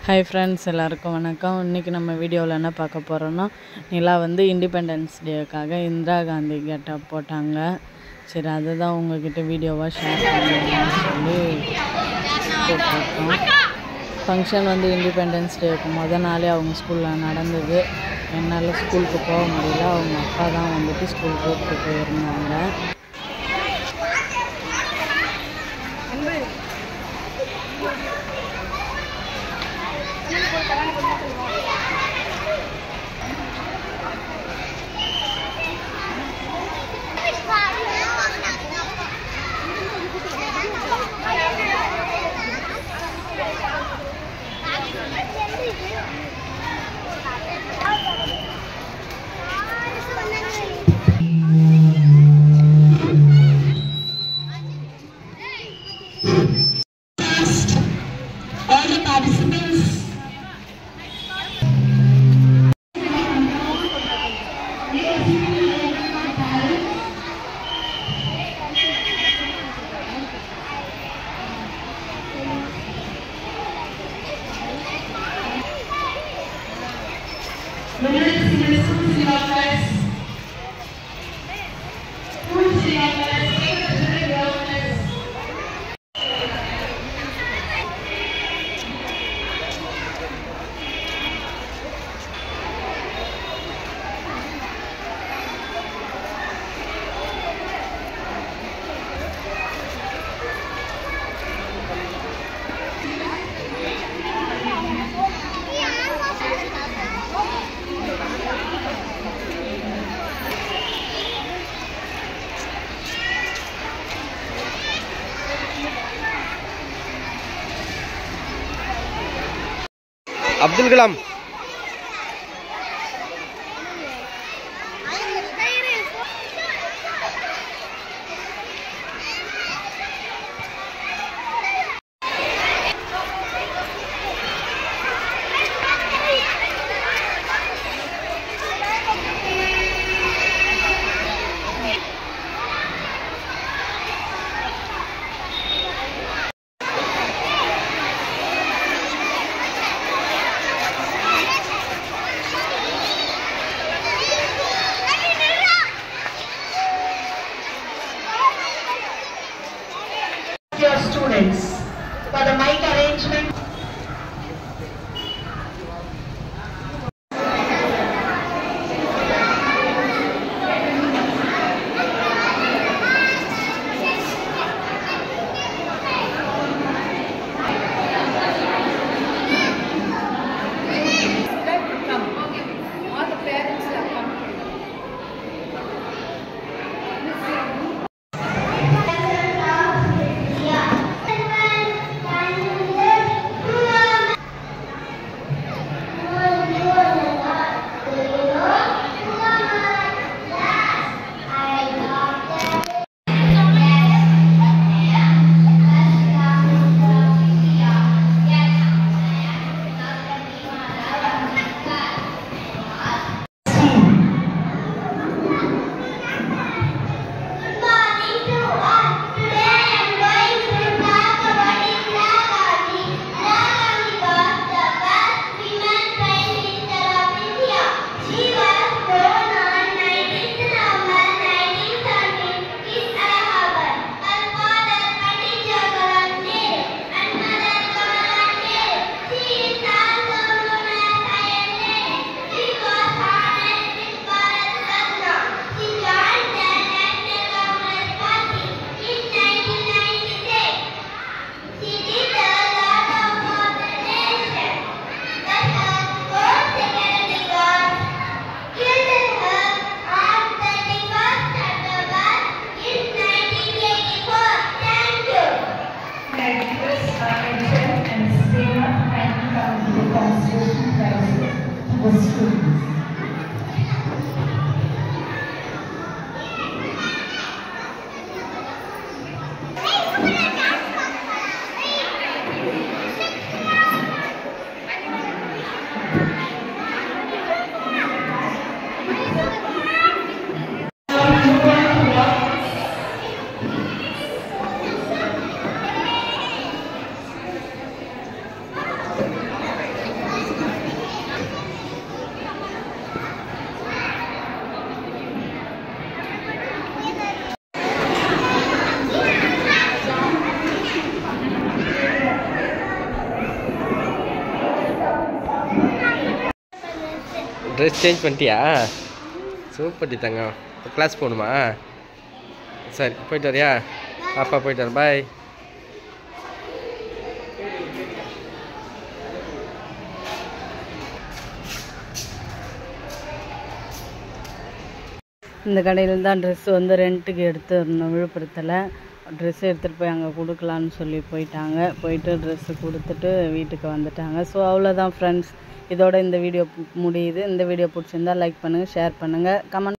Hi friends, எல்லாருக்கும் வணக்கம். இன்றைக்கி நம்ம வீடியோவில் என்ன பார்க்க போகிறோன்னா, நிலா வந்து இண்டிபெண்டன்ஸ் டேக்காக இந்திரா காந்தி கெட்டப் போட்டாங்க. சரி, அதுதான் உங்ககிட்ட வீடியோவாக ஷேர் பண்ணலாம்னு சொல்லி போட்டிருக்கோம். ஃபங்க்ஷன் வந்து இண்டிபெண்டன்ஸ் டேக்கு நாளே அவங்க ஸ்கூலில் நடந்தது. என்னால் ஸ்கூலுக்கு போக முடியல. அவங்க அப்பா தான் வந்துட்டு ஸ்கூல் கூப்பிட்டு போயிருந்தாங்க. All the participants, Abdul Kalam your students for the mic arrangement. All the parents have come. Dress change பண்ணிட்டியா? சூப்பர் டி தங்கம். இப்போ கிளாஸ் போகணுமா? சரி போயிட்டு வரியா? பாப்பா போயிட்டு வர. பாய். இந்த கடையில் தான் ட்ரெஸ் வந்து ரெண்ட்டுக்கு எடுத்துருந்தோம் விழுப்புரத்தில். ட்ரெஸ் எடுத்துகிட்டு போய் அங்கே கொடுக்கலான்னு சொல்லி போயிட்டு ட்ரெஸ்ஸு கொடுத்துட்டு வீட்டுக்கு வந்துட்டாங்க. ஸோ அவ்வளோதான் ஃப்ரெண்ட்ஸ், இதோட இந்த வீடியோ முடியுது. இந்த வீடியோ பிடிச்சிருந்தா லைக் பண்ணுங்கள், ஷேர் பண்ணுங்கள், கமெண்ட்